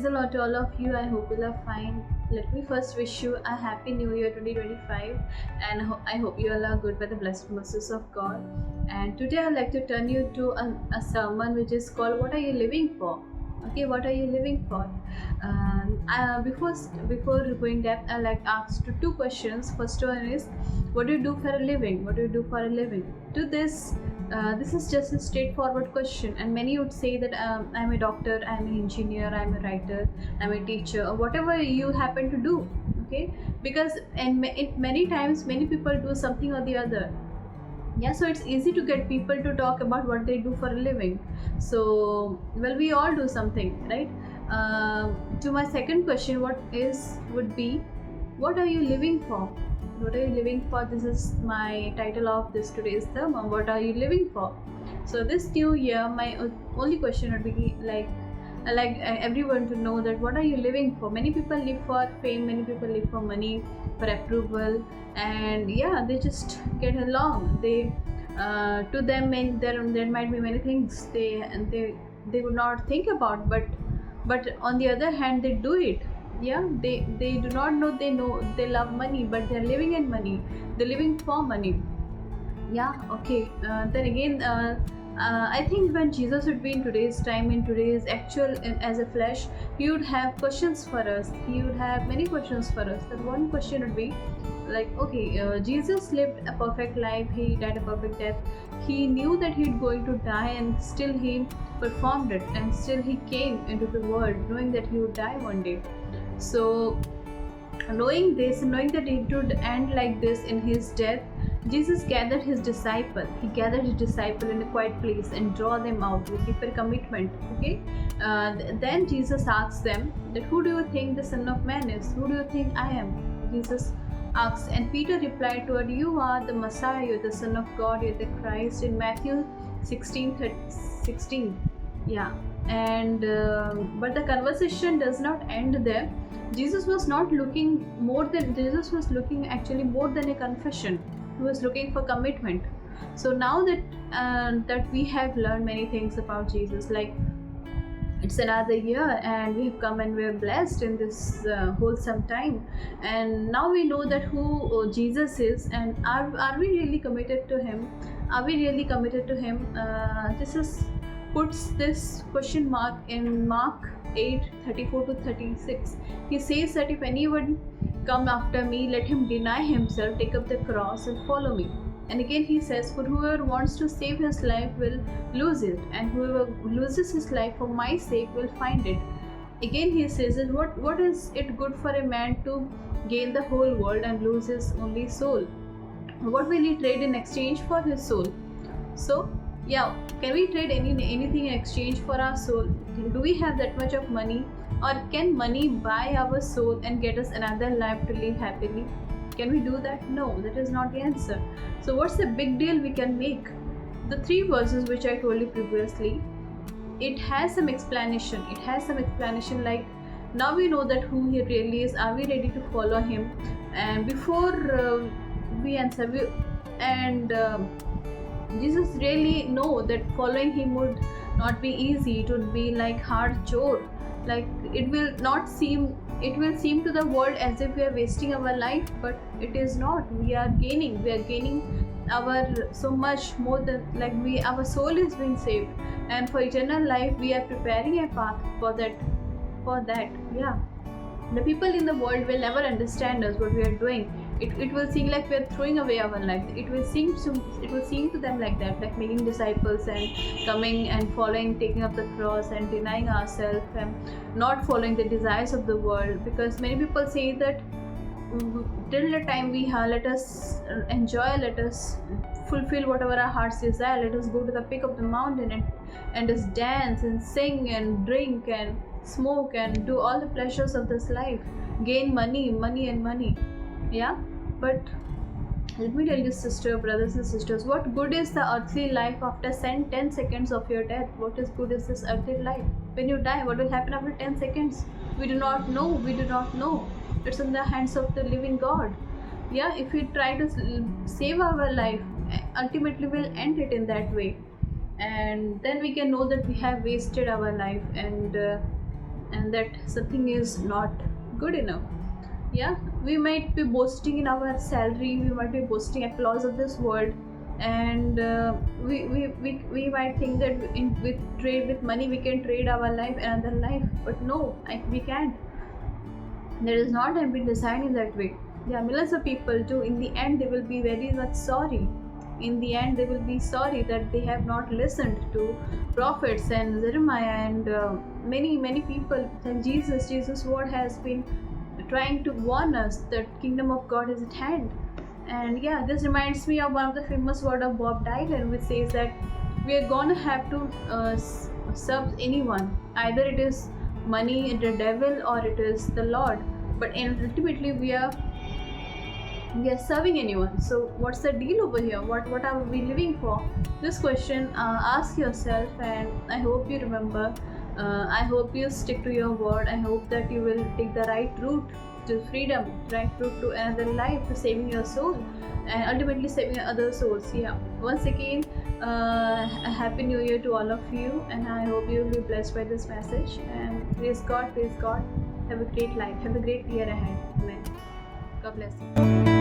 Praise the Lord to all of you. I hope you are fine. Let me first wish you a happy new year 2025, and I hope you all are good by the blessed mercies of God. And today I'd like to turn you to a sermon which is called What Are You Living For? Okay, what are you living for? Before going depth, I like to ask two questions. First one is, what do you do for a living? What do you do for a living? To this is just a straightforward question, and many would say that I'm a doctor, I'm an engineer, I'm a writer, I'm a teacher, or whatever you happen to do. Okay, because many times many people do something or the other. Yeah, so it's easy to get people to talk about what they do for a living. So, well, we all do something, right? To my second question, would be, what are you living for? What are you living for? This is my title of this today's sermon. What are you living for? So this new year, my only question would be like, I like everyone to know that what are you living for? Many people live for fame, many people live for money, for approval, and yeah, they just get along. They to them, there might be many things they would not think about, but on the other hand, they do it. Yeah, they do not know, they love money, but they're living in money, they're living for money. Yeah, okay. Then again, I think when Jesus would be in today's time, in today's actual as a flesh, he would have questions for us. He would have many questions for us. That one question would be like, okay, Jesus lived a perfect life. He died a perfect death. He knew that he'd going to die, and still he performed it, and still he came into the world knowing that he would die one day. So knowing this, knowing that it would end like this in his death, Jesus gathered his disciple. He gathered his disciple in a quiet place and draw them out with deeper commitment. Okay. Then Jesus asked them that, who do you think the Son of Man is? Who do you think I am? Jesus asked, and Peter replied to her, you are the Messiah, you're the Son of God, you're the Christ, in Matthew 16:16. Yeah. And but the conversation does not end there. Jesus was looking actually more than a confession. He was looking for commitment. So now that we have learned many things about Jesus, like it's another year and we have come and we're blessed in this wholesome time, and now we know that who Jesus is, and are we really committed to him? Are we really committed to him? Jesus puts this question mark in Mark 8:34-36. He says that if anyone come after me, let him deny himself, take up the cross and follow me. And again he says, for whoever wants to save his life will lose it, and whoever loses his life for my sake will find it. Again he says, what is it good for a man to gain the whole world and lose his only soul? What will he trade in exchange for his soul? So yeah, can we trade anything in exchange for our soul? Do we have that much of money? Or can money buy our soul and get us another life to live happily? Can we do that? No, that is not the answer. So what's the big deal we can make? The three verses which I told you previously, it has some explanation. It has some explanation like, now we know that who he really is. Are we ready to follow him? And before we answer, Jesus really know that following him would not be easy. It would be like hard chore. Like it will seem to the world as if we are wasting our life, but it is not. We are gaining our so much more than like our soul is being saved, and for eternal life we are preparing a path for that. Yeah, the people in the world will never understand us, what we are doing. It will seem like we are throwing away our life. It will seem to them like that, like making disciples and coming and following, taking up the cross and denying ourselves and not following the desires of the world. Because many people say that till the time we have, let us enjoy, let us fulfill whatever our hearts desire, let us go to the peak of the mountain and just dance and sing and drink and smoke and do all the pleasures of this life, gain money. Yeah, but let me tell you, sister, brothers and sisters, what good is the earthly life after 10 seconds of your death? What is good is this earthly life? When you die, what will happen after 10 seconds? We do not know. It's in the hands of the living God. Yeah, if we try to save our life, ultimately we'll end it in that way. And then we can know that we have wasted our life. And and that something is not good enough. Yeah, we might be boasting in our salary, we might be boasting applause of this world, and we might think that with money we can trade our life another life, but no, we can't. That is not been designed in that way. There are millions of people too. In the end, they will be very much sorry. In the end, they will be sorry that they have not listened to prophets and Jeremiah and many people. And Jesus' word has been trying to warn us that kingdom of God is at hand. And yeah, this reminds me of one of the famous word of Bob Dylan, which says that we are gonna have to serve anyone. Either it is money, the devil, or it is the Lord. But ultimately, we are serving anyone. So what's the deal over here? What are we living for? This question, ask yourself, and I hope you remember. I hope you stick to your word. I hope that you will take the right route to freedom, right route to another life, to saving your soul, and ultimately saving other souls. Yeah, once again, a happy new year to all of you, and I hope you will be blessed by this message. And praise God, have a great life, have a great year ahead. Amen. God bless you.